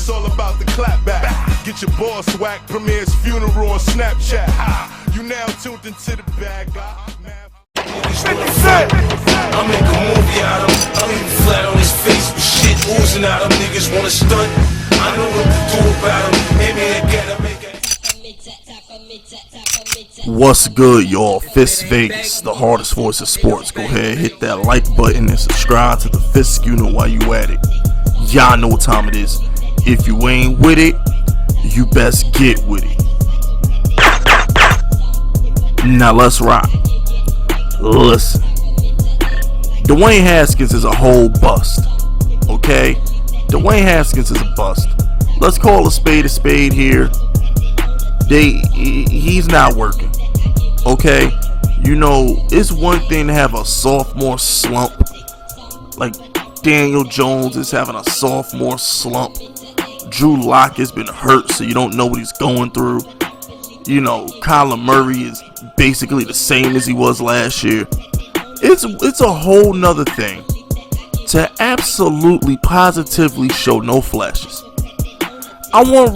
it's all about the clap back. Get your boss whack, premieres funeral on Snapchat. You now tuned into the bag. I make a movie out of him. I leave him flat on his face with shit oozing out of him. Niggas wanna stunt. I know what to do about him. Hit me again, I make it. What's good, y'all? Fisk Vegas, the hardest voice of sports. Go ahead, hit that like button and subscribe to the Fisk unit while you at it. Y'all know what time it is. If you ain't with it, you best get with it. Now let's rock. Listen, Dwayne Haskins is a whole bust. Okay, Dwayne Haskins is a bust. Let's call a spade here. He's not working. Okay, you know, it's one thing to have a sophomore slump, like Daniel Jones is having a sophomore slump. Drew Lock has been hurt, so you don't know what he's going through. You know, Kyler Murray is basically the same as he was last year. It's a whole nother thing to absolutely positively show no flashes. I want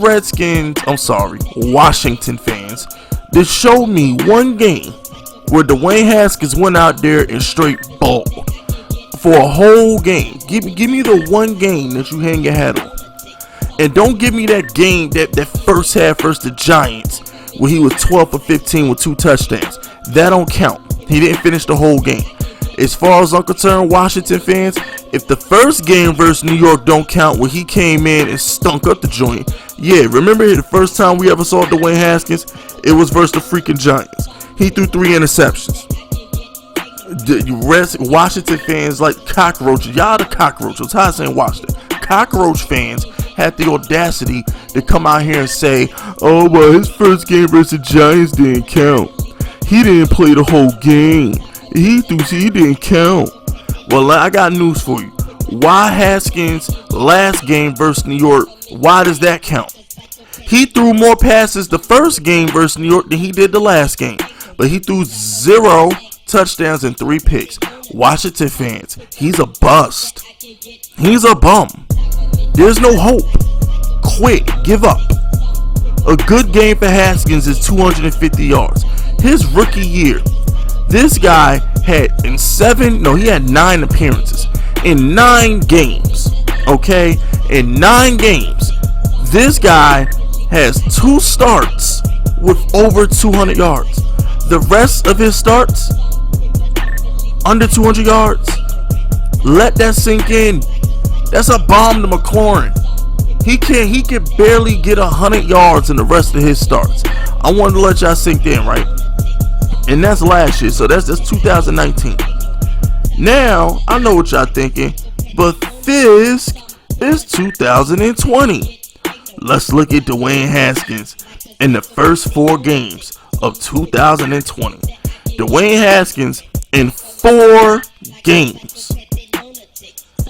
Washington fans to show me one game where Dwayne Haskins went out there and straight balled for a whole game. Give me the one game that you hang your hat on. And don't give me that game, that first half versus the Giants, where he was 12 for 15 with 2 touchdowns. That don't count. He didn't finish the whole game. As far as I'm concerned, Washington fans, if the first game versus New York don't count, where he came in and stunk up the joint, yeah, remember the first time we ever saw Dwayne Haskins? It was versus the freaking Giants. He threw 3 interceptions. The rest, Washington fans like cockroaches. Y'all the cockroaches. How I saying Washington? Cockroach fans had the audacity to come out here and say, oh, well, his first game versus the Giants didn't count. He didn't play the whole game. He didn't count. Well, I got news for you. Why Haskins' last game versus New York, why does that count? He threw more passes the first game versus New York than he did the last game. But he threw 0 touchdowns and 3 picks. Washington fans, he's a bust. He's a bum. There's no hope. Quit. Give up. A good game for Haskins is 250 yards. His rookie year, this guy had he had 9 appearances in 9 games. Okay? In 9 games, this guy has 2 starts with over 200 yards. The rest of his starts, under 200 yards. Let that sink in. That's a bomb to McLaurin. He can barely get 100 yards in the rest of his starts. I wanted to let y'all sink in, right? And that's last year, so that's 2019. Now, I know what y'all thinking, but Fisk is 2020. Let's look at Dwayne Haskins in the first 4 games of 2020. Dwayne Haskins in 4 games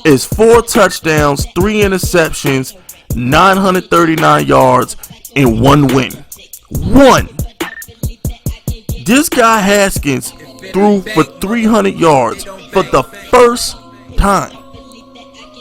is 4 touchdowns, 3 interceptions, 939 yards, and 1 win. 1. This guy Haskins threw for 300 yards for the first time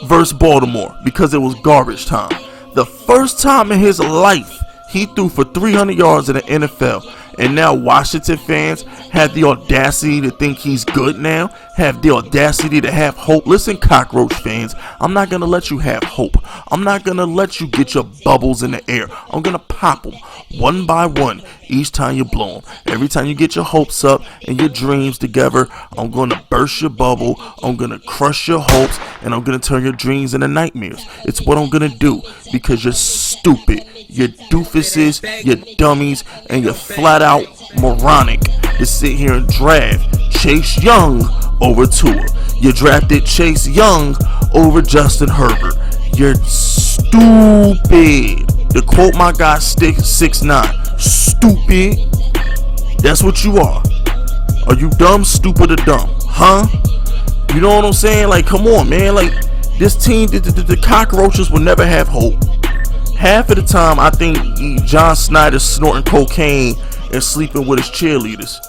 versus Baltimore because it was garbage time. The first time in his life he threw for 300 yards in the NFL. And now Washington fans have the audacity to think he's good now, have the audacity to have hope. Listen, cockroach fans, I'm not going to let you have hope. I'm not going to let you get your bubbles in the air. I'm going to pop them one by one each time you blow them. Every time you get your hopes up and your dreams together, I'm going to burst your bubble. I'm going to crush your hopes, and I'm going to turn your dreams into nightmares. It's what I'm going to do because you're stupid. You're doofuses, you're dummies, and you're flat out moronic to sit here and draft Chase Young over Tua. You drafted Chase Young over Justin Herbert. You're stupid. To quote my guy 6'9", stupid. That's what you are. Are you dumb, stupid, or dumb? Huh? You know what I'm saying? Like, come on, man. Like, this team, the cockroaches will never have hope. Half of the time, I think John Snyder's snorting cocaine and sleeping with his cheerleaders.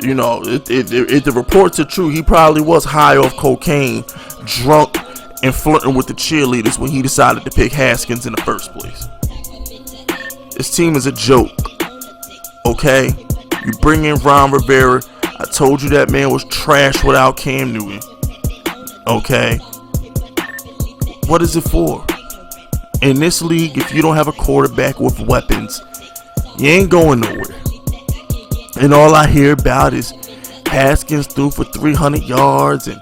You know, if the reports are true, he probably was high off cocaine, drunk, and flirting with the cheerleaders when he decided to pick Haskins in the first place. This team is a joke. Okay? You bring in Ron Rivera. I told you that man was trash without Cam Newton. Okay? What is it for? In this league, if you don't have a quarterback with weapons, you ain't going nowhere. And all I hear about is Haskins threw for 300 yards and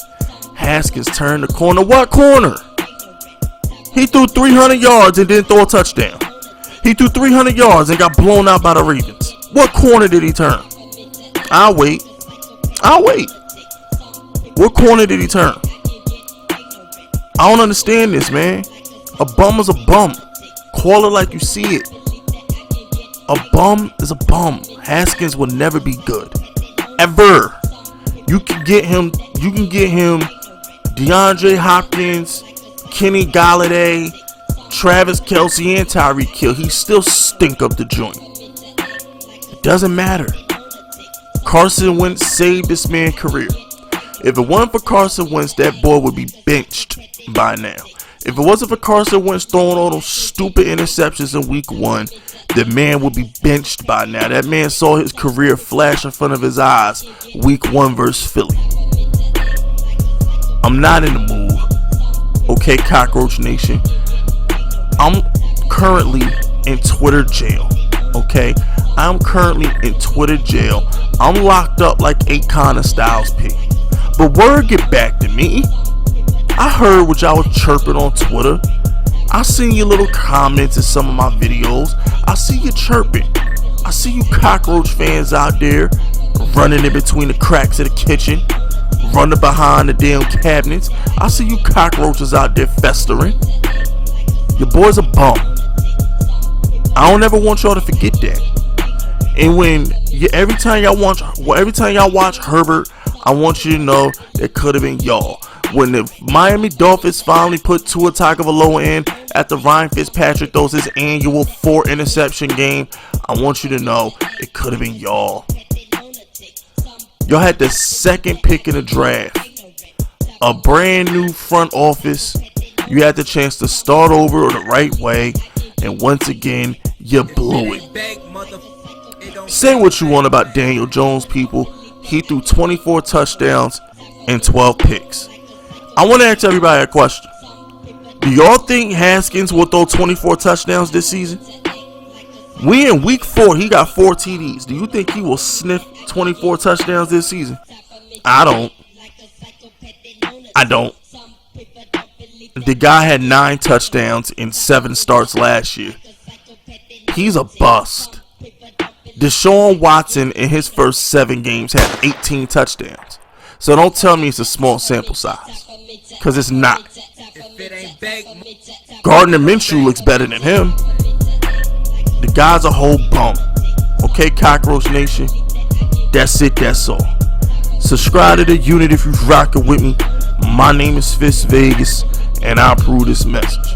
Haskins turned the corner. What corner? He threw 300 yards and didn't throw a touchdown. He threw 300 yards and got blown out by the Ravens. What corner did he turn? I'll wait. What corner did he turn? I don't understand this, man. A bum is a bum. Call it like you see it. A bum is a bum. Haskins will never be good. Ever. You can get him DeAndre Hopkins, Kenny Galladay, Travis Kelce, and Tyreek Hill. He still stink up the joint. It doesn't matter. Carson Wentz saved this man's career. If it wasn't for Carson Wentz, that boy would be benched by now. If it wasn't for Carson Wentz throwing all those stupid interceptions in week 1, the man would be benched by now. That man saw his career flash in front of his eyes week 1 versus Philly. I'm not in the mood. Okay, Cockroach Nation. I'm currently in Twitter jail. Okay? I'm currently in Twitter jail. I'm locked up like Akon and Styles P. But word get back to me. I heard what y'all was chirping on Twitter. I seen your little comments in some of my videos. I see you chirping. I see you cockroach fans out there running in between the cracks of the kitchen, running behind the damn cabinets. I see you cockroaches out there festering. Your boy's a bum. I don't ever want y'all to forget that. And every time y'all watch Herbert, I want you to know that could have been y'all. When the Miami Dolphins finally put Tua Tagovailoa in after Ryan Fitzpatrick throws his annual 4 interception game, I want you to know it could have been y'all. Y'all had the 2nd pick in the draft, a brand new front office. You had the chance to start over the right way, and once again, you blew it. Say what you want about Daniel Jones, people. He threw 24 touchdowns and 12 picks. I want to ask everybody a question. Do y'all think Haskins will throw 24 touchdowns this season? We in week 4, he got 4 TDs. Do you think he will sniff 24 touchdowns this season? I don't. The guy had 9 touchdowns in 7 starts last year. He's a bust. Deshaun Watson in his first 7 games had 18 touchdowns. So don't tell me it's a small sample size. Because it's not. Gardner Minshew looks better than him. The guy's a whole bum. Okay, Cockroach Nation? That's it, that's all. Subscribe to the unit if you're rocking with me. My name is Fisk Vegas, and I approve this message.